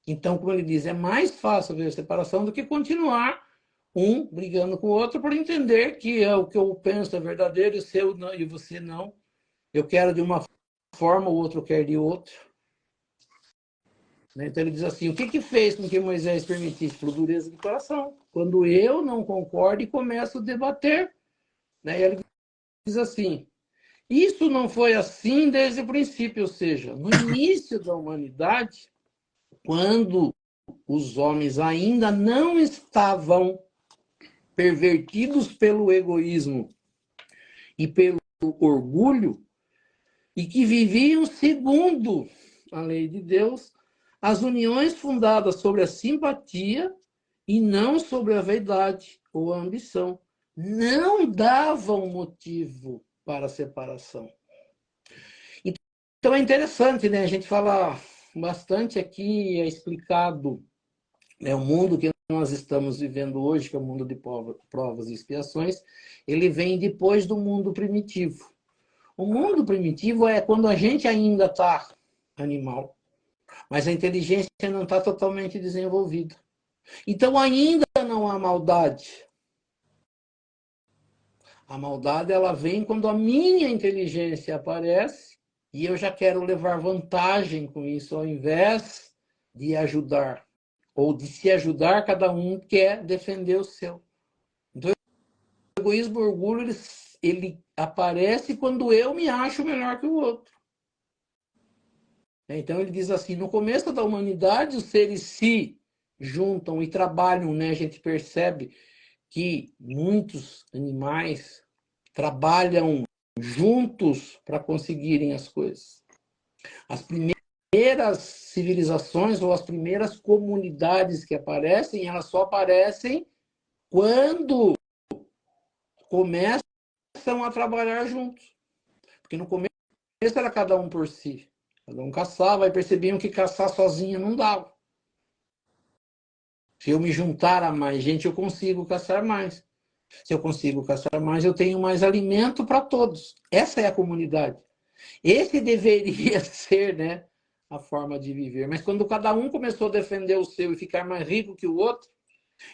Então, como ele diz, é mais fácil ver a separação do que continuar um brigando com o outro por entender que é o que eu penso é verdadeiro e seu não, e você não. Eu quero de uma forma, o outro quer de outra. Né? Então ele diz assim, o que que fez com que Moisés permitisse? Por dureza de coração. Quando eu não concordo e começo a debater. Né? E ele diz assim, isso não foi assim desde o princípio, ou seja, no início da humanidade, quando os homens ainda não estavam pervertidos pelo egoísmo e pelo orgulho, e que viviam segundo a lei de Deus, as uniões fundadas sobre a simpatia e não sobre a vaidade ou a ambição não davam motivo para a separação. Então é interessante, né? A gente fala bastante aqui, é explicado, né? O mundo que nós estamos vivendo hoje, que é o mundo de provas e expiações, ele vem depois do mundo primitivo. O mundo primitivo é quando a gente ainda está animal, mas a inteligência não está totalmente desenvolvida. Então ainda não há maldade. A maldade ela vem quando a minha inteligência aparece e eu já quero levar vantagem com isso, ao invés de ajudar. Ou de se ajudar, cada um quer defender o seu. Então, o egoísmo e o orgulho, ele aparece quando eu me acho melhor que o outro. Então ele diz assim, no começo da humanidade, os seres se juntam e trabalham, né? A gente percebe que muitos animais trabalham juntos para conseguirem as coisas. As primeiras civilizações ou as primeiras comunidades que aparecem, elas só aparecem quando começam a trabalhar juntos. Porque no começo era cada um por si. Cada um caçava e percebiam que caçar sozinho não dava. Se eu me juntar a mais gente, eu consigo caçar mais. Se eu consigo caçar mais, eu tenho mais alimento para todos. Essa é a comunidade. Esse deveria ser, né, a forma de viver. Mas quando cada um começou a defender o seu e ficar mais rico que o outro,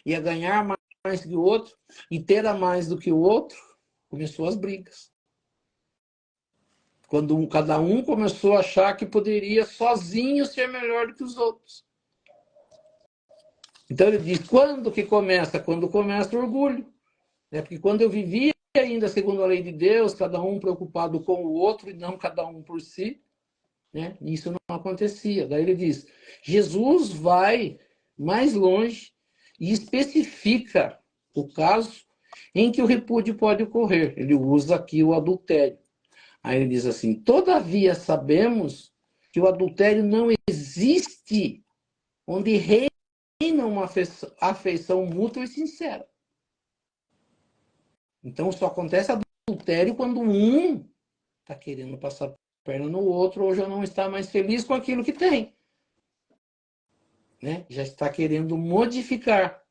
e a ganhar mais que o outro, e ter a mais do que o outro, começou as brigas. Quando cada um começou a achar que poderia sozinho ser melhor do que os outros. Então ele diz, quando que começa? Quando começa o orgulho. Porque quando eu vivia ainda segundo a lei de Deus, cada um preocupado com o outro e não cada um por si, né? Isso não acontecia. Daí ele diz, Jesus vai mais longe e especifica o caso em que o repúdio pode ocorrer. Ele usa aqui o adultério. Aí ele diz assim, todavia sabemos que o adultério não existe onde reina uma afeição mútua e sincera. Então só acontece adultério quando um está querendo passar perna no outro ou já não está mais feliz com aquilo que tem. Né? Já está querendo modificar.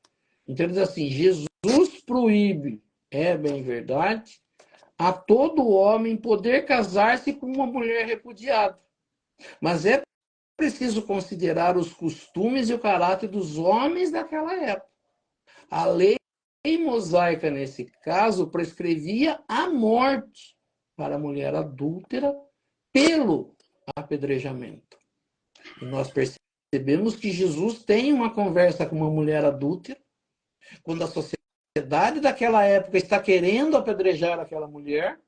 Então ele diz assim, Jesus proíbe, é bem verdade, a todo homem poder casar-se com uma mulher repudiada. Mas é preciso considerar os costumes e o caráter dos homens daquela época. A lei mosaica, nesse caso, prescrevia a morte para a mulher adúltera pelo apedrejamento. E nós percebemos que Jesus tem uma conversa com uma mulher adúltera, quando a sociedade daquela época está querendo apedrejar aquela mulher,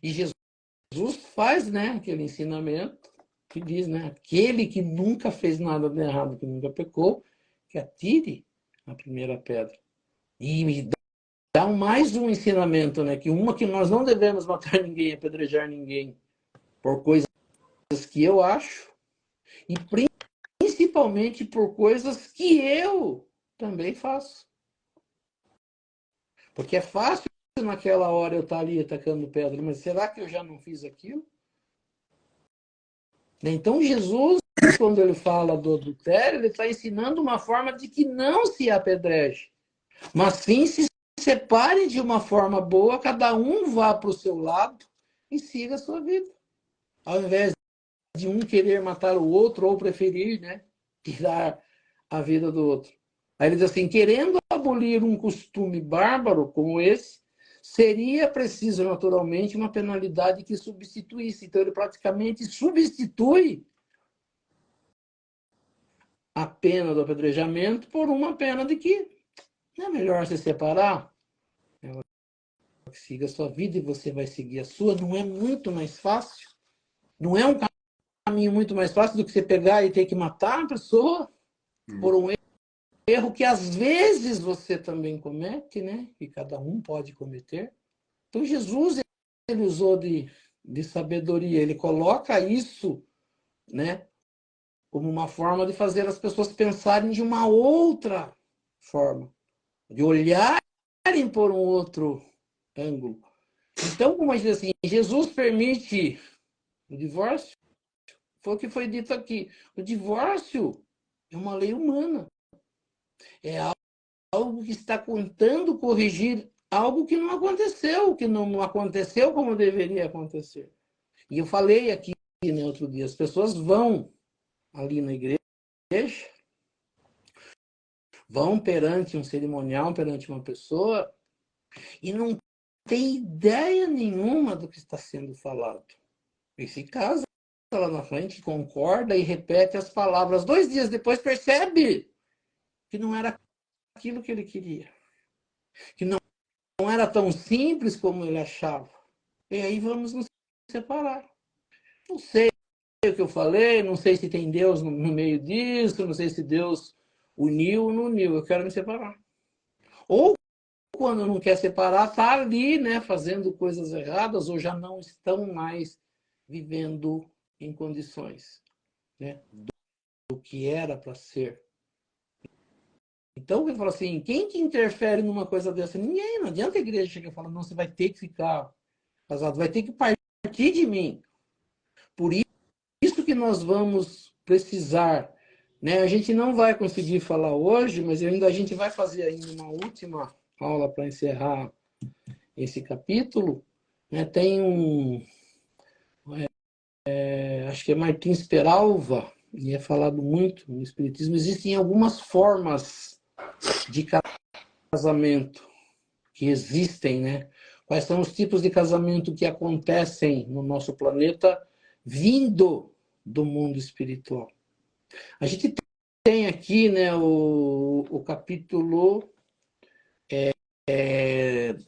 e Jesus faz, né, aquele ensinamento que diz, né, aquele que nunca fez nada de errado, que nunca pecou, que atire a primeira pedra. E dá mais um ensinamento, né, que nós não devemos matar ninguém, apedrejar ninguém por coisas que eu acho, e principalmente por coisas que eu também faço. Porque é fácil naquela hora eu estar ali atacando pedra, mas será que eu já não fiz aquilo? Então Jesus, quando ele fala do adultério, ele está ensinando uma forma de que não se apedreje, mas sim se separe de uma forma boa, cada um vá para o seu lado e siga a sua vida. Ao invés de um querer matar o outro ou preferir, né, tirar a vida do outro. Aí ele diz assim, querendo abolir um costume bárbaro como esse, seria preciso, naturalmente, uma penalidade que substituísse. Então, ele praticamente substitui a pena do apedrejamento por uma pena de que não é melhor se separar? Ela siga a sua vida e você vai seguir a sua. Não é muito mais fácil? Não é um caminho muito mais fácil do que você pegar e ter que matar a pessoa por um erro que às vezes você também comete, né? Que cada um pode cometer. Então Jesus, ele usou de sabedoria, ele coloca isso, né, como uma forma de fazer as pessoas pensarem de uma outra forma, de olharem por um outro ângulo. Então, como a gente diz assim, Jesus permite o divórcio, foi o que foi dito aqui. O divórcio é uma lei humana. É algo que está tentando corrigir algo que não aconteceu, que não aconteceu como deveria acontecer. E eu falei aqui, né, outro dia, as pessoas vão ali na igreja, vão perante um cerimonial, perante uma pessoa, e não tem ideia nenhuma do que está sendo falado. E se casa lá na frente, concorda e repete as palavras. 2 dias depois percebe que não era aquilo que ele queria. Que não era tão simples como ele achava. E aí vamos nos separar. Não sei o que eu falei, não sei se tem Deus no meio disso, não sei se Deus uniu ou não uniu. Eu quero me separar. Ou quando não quer separar, está ali, né, fazendo coisas erradas ou já não estão mais vivendo em condições, né, do que era para ser. Então, eu falo assim, quem que interfere numa coisa dessa? Ninguém. Não adianta a igreja chegar e falar, não, você vai ter que ficar casado, vai ter que partir de mim. Por isso que nós vamos precisar, né? A gente não vai conseguir falar hoje, mas a gente vai fazer ainda uma última aula para encerrar esse capítulo. Né? Tem acho que é Martins Peralva, e é falado muito no Espiritismo, existem algumas formas de casamento que existem, né? Quais são os tipos de casamento que acontecem no nosso planeta vindo do mundo espiritual? A gente tem aqui, né, o capítulo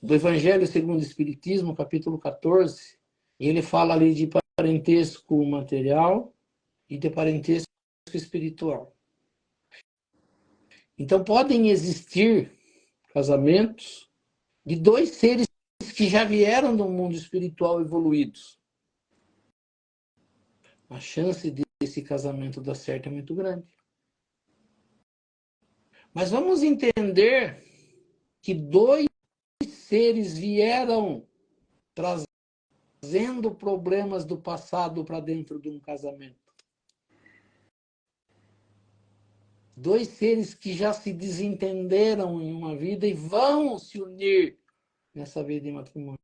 do Evangelho segundo o Espiritismo, capítulo 14, e ele fala ali de parentesco material e de parentesco espiritual. Então, podem existir casamentos de 2 seres que já vieram do mundo espiritual evoluídos. A chance desse casamento dar certo é muito grande. Mas vamos entender que 2 seres vieram trazendo problemas do passado para dentro de um casamento. 2 seres que já se desentenderam em uma vida e vão se unir nessa vida de matrimônio.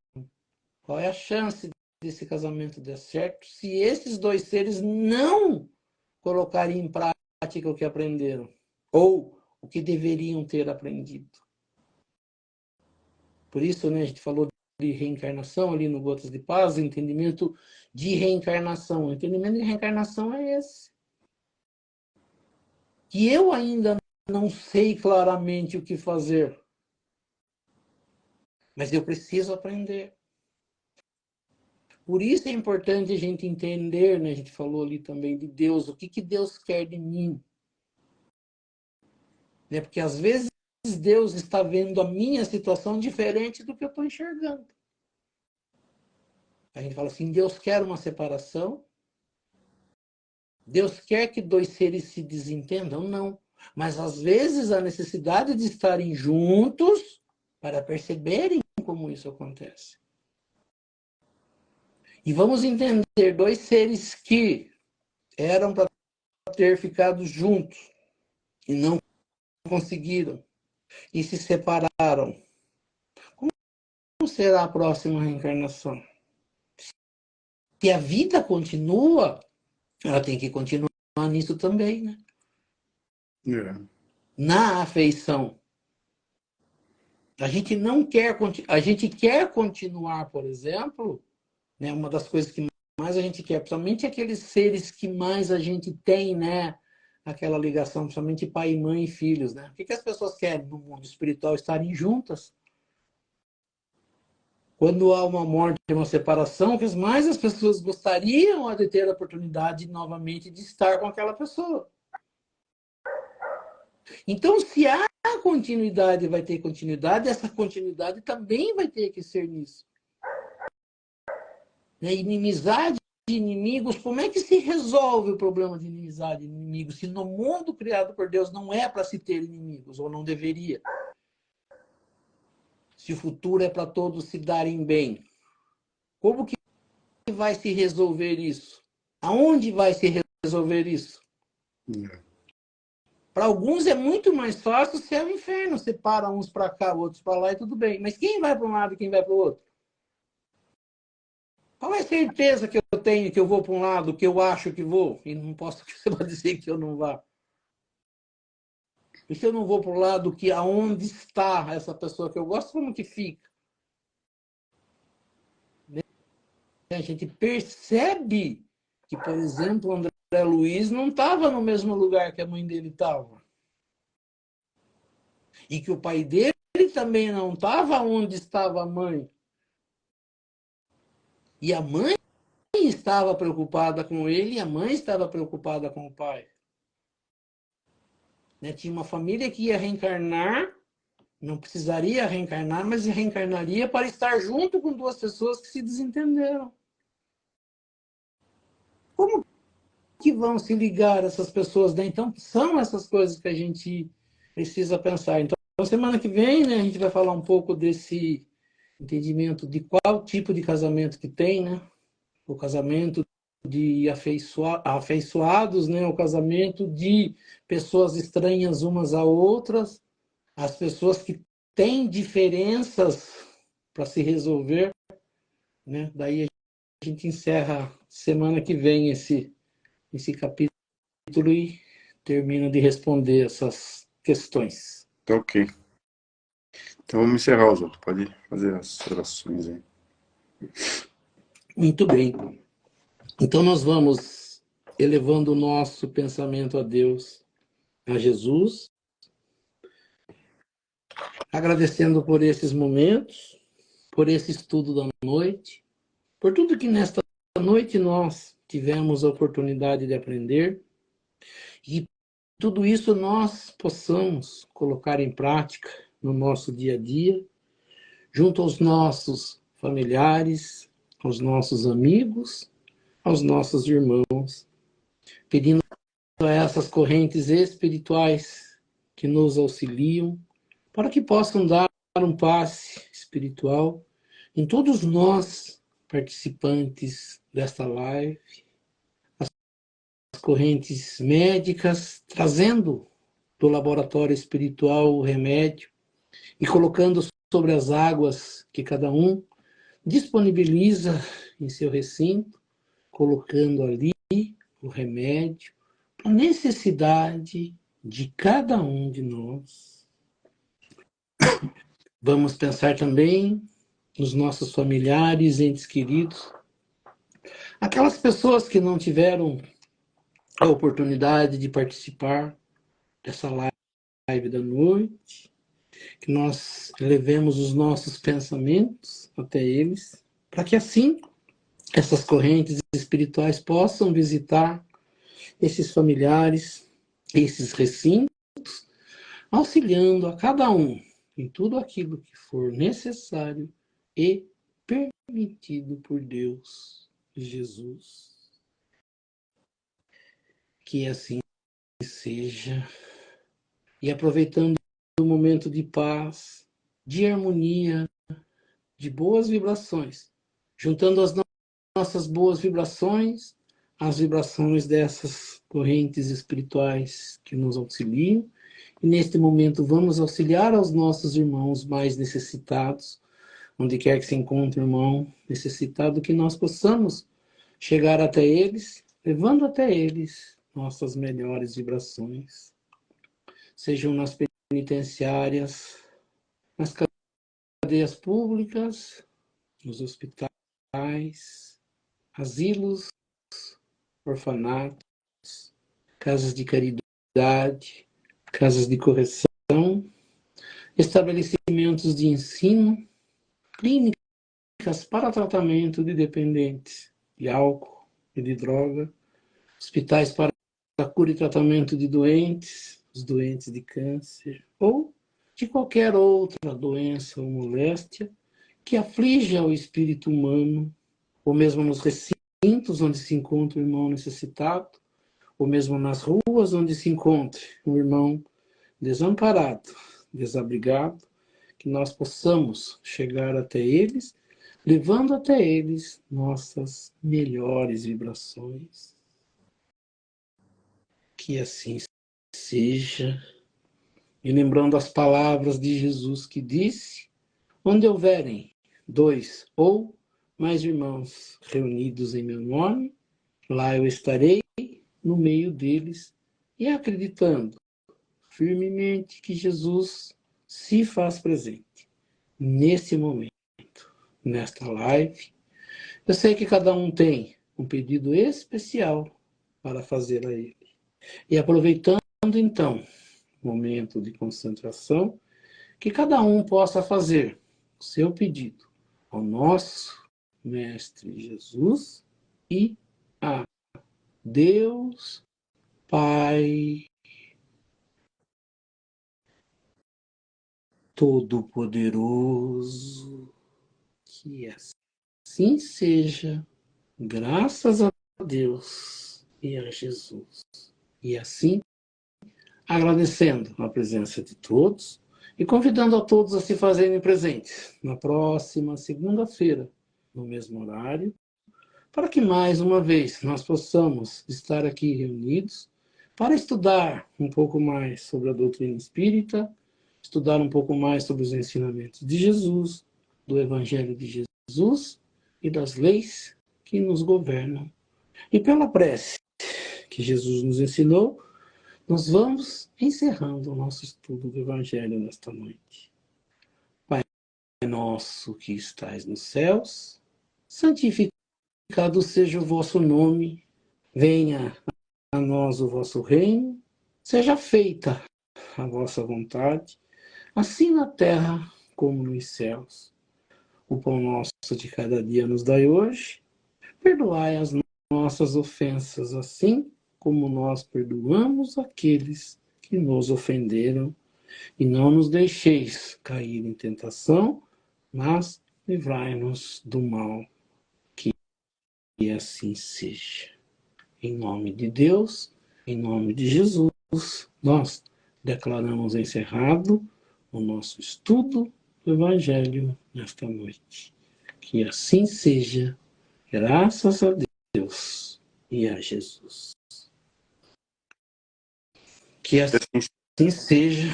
Qual é a chance desse casamento dar certo se esses 2 seres não colocarem em prática o que aprenderam? Ou o que deveriam ter aprendido? Por isso, né, a gente falou de reencarnação ali no Gotas de Paz, o entendimento de reencarnação. O entendimento de reencarnação é esse. Que eu ainda não sei claramente o que fazer, mas eu preciso aprender. Por isso é importante a gente entender, né? A gente falou ali também de Deus, o que Deus quer de mim. Né? Porque às vezes Deus está vendo a minha situação diferente do que eu estou enxergando. A gente fala assim, Deus quer uma separação, Deus quer que 2 seres se desentendam? Não. Mas às vezes a necessidade de estarem juntos para perceberem como isso acontece. E vamos entender 2 seres que eram para ter ficado juntos e não conseguiram e se separaram. Como será a próxima reencarnação? Se a vida continua, ela tem que continuar nisso também, né? Na afeição. A gente não quer, a gente quer continuar, por exemplo, né, uma das coisas que mais a gente quer, principalmente aqueles seres que mais a gente tem, né, aquela ligação, principalmente pai, mãe e filhos, né? O que as pessoas querem no mundo espiritual? Estarem juntas. Quando há uma morte, uma separação, o que mais as pessoas gostariam é de ter a oportunidade novamente de estar com aquela pessoa. Então, se há continuidade, vai ter continuidade, essa continuidade também vai ter que ser nisso. Inimizade de inimigos, como é que se resolve o problema de inimizade de inimigos? Se no mundo criado por Deus não é para se ter inimigos, ou não deveria. Se o futuro é para todos se darem bem. Como que vai se resolver isso? Aonde vai se resolver isso? Para alguns é muito mais fácil ser o inferno. Separa uns para cá, outros para lá e tudo bem. Mas quem vai para um lado e quem vai para o outro? Qual é a certeza que eu tenho que eu vou para um lado, que eu acho que vou? E não posso dizer que eu não vá. E se eu não vou para o lado que aonde está essa pessoa que eu gosto, como que fica? A gente percebe que, por exemplo, o André Luiz não estava no mesmo lugar que a mãe dele estava. E que o pai dele também não estava onde estava a mãe. E a mãe estava preocupada com ele e a mãe estava preocupada com o pai. Tinha uma família que ia reencarnar, não precisaria reencarnar, mas reencarnaria para estar junto com duas pessoas que se desentenderam. Como que vão se ligar essas pessoas? Então, são essas coisas que a gente precisa pensar. Então, semana que vem, né, a gente vai falar um pouco desse entendimento de qual tipo de casamento que tem, né? O casamento de afeiçoados, né? O casamento de pessoas estranhas umas a outras, as pessoas que têm diferenças para se resolver, né? Daí a gente encerra semana que vem esse capítulo e termina de responder essas questões. Tá ok. Então vamos encerrar, os outros. Pode fazer as orações aí. Muito bem. Então nós vamos elevando o nosso pensamento a Deus, a Jesus, agradecendo por esses momentos, por esse estudo da noite, por tudo que nesta noite nós tivemos a oportunidade de aprender e tudo isso nós possamos colocar em prática no nosso dia a dia, junto aos nossos familiares, aos nossos amigos, aos nossos irmãos, pedindo a essas correntes espirituais que nos auxiliam, para que possam dar um passe espiritual em todos nós, participantes desta live, as correntes médicas, trazendo do laboratório espiritual o remédio e colocando sobre as águas que cada um disponibiliza em seu recinto, colocando ali o remédio, a necessidade de cada um de nós. Vamos pensar também nos nossos familiares, entes queridos, aquelas pessoas que não tiveram a oportunidade de participar dessa live da noite, que nós levemos os nossos pensamentos até eles, para que assim essas correntes espirituais possam visitar esses familiares, esses recintos, auxiliando a cada um em tudo aquilo que for necessário e permitido por Deus, Jesus. Que assim seja. E aproveitando o momento de paz, de harmonia, de boas vibrações, juntando as nossas boas vibrações, as vibrações dessas correntes espirituais que nos auxiliam, e neste momento vamos auxiliar aos nossos irmãos mais necessitados, onde quer que se encontre um irmão necessitado, que nós possamos chegar até eles, levando até eles nossas melhores vibrações, sejam nas penitenciárias, nas cadeias públicas, nos hospitais, asilos, orfanatos, casas de caridade, casas de correção, estabelecimentos de ensino, clínicas para tratamento de dependentes de álcool e de droga, hospitais para cura e tratamento de doentes, os doentes de câncer ou de qualquer outra doença ou moléstia que aflige o espírito humano, ou mesmo nos recintos onde se encontra o irmão necessitado, ou mesmo nas ruas onde se encontre um irmão desamparado, desabrigado, que nós possamos chegar até eles, levando até eles nossas melhores vibrações. Que assim seja. E lembrando as palavras de Jesus que disse, onde houverem 2 ou mais irmãos reunidos em meu nome, lá eu estarei no meio deles e acreditando firmemente que Jesus se faz presente nesse momento, nesta live. Eu sei que cada um tem um pedido especial para fazer a ele. E aproveitando então o momento de concentração, que cada um possa fazer o seu pedido ao nosso Mestre Jesus e a Deus Pai Todo-Poderoso. Que assim seja, graças a Deus e a Jesus. E assim, agradecendo a presença de todos e convidando a todos a se fazerem presentes na próxima segunda-feira, no mesmo horário, para que mais uma vez nós possamos estar aqui reunidos para estudar um pouco mais sobre a doutrina espírita, estudar um pouco mais sobre os ensinamentos de Jesus, do Evangelho de Jesus e das leis que nos governam. E pela prece que Jesus nos ensinou, nós vamos encerrando o nosso estudo do Evangelho nesta noite. Pai nosso que estais nos céus, santificado seja o vosso nome, venha a nós o vosso reino, seja feita a vossa vontade, assim na terra como nos céus. O pão nosso de cada dia nos dai hoje, perdoai as nossas ofensas, assim como nós perdoamos aqueles que nos ofenderam, e não nos deixeis cair em tentação, mas livrai-nos do mal. Que assim seja. Em nome de Deus, em nome de Jesus, nós declaramos encerrado o nosso estudo do Evangelho nesta noite. Que assim seja, graças a Deus e a Jesus. Que assim seja.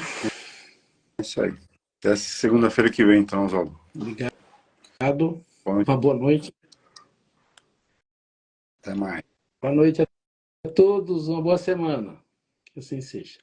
É isso aí. Até segunda-feira que vem, então, Oswaldo. Obrigado. Boa noite. Uma boa noite. Até mais. Boa noite a todos. Uma boa semana. Que assim seja.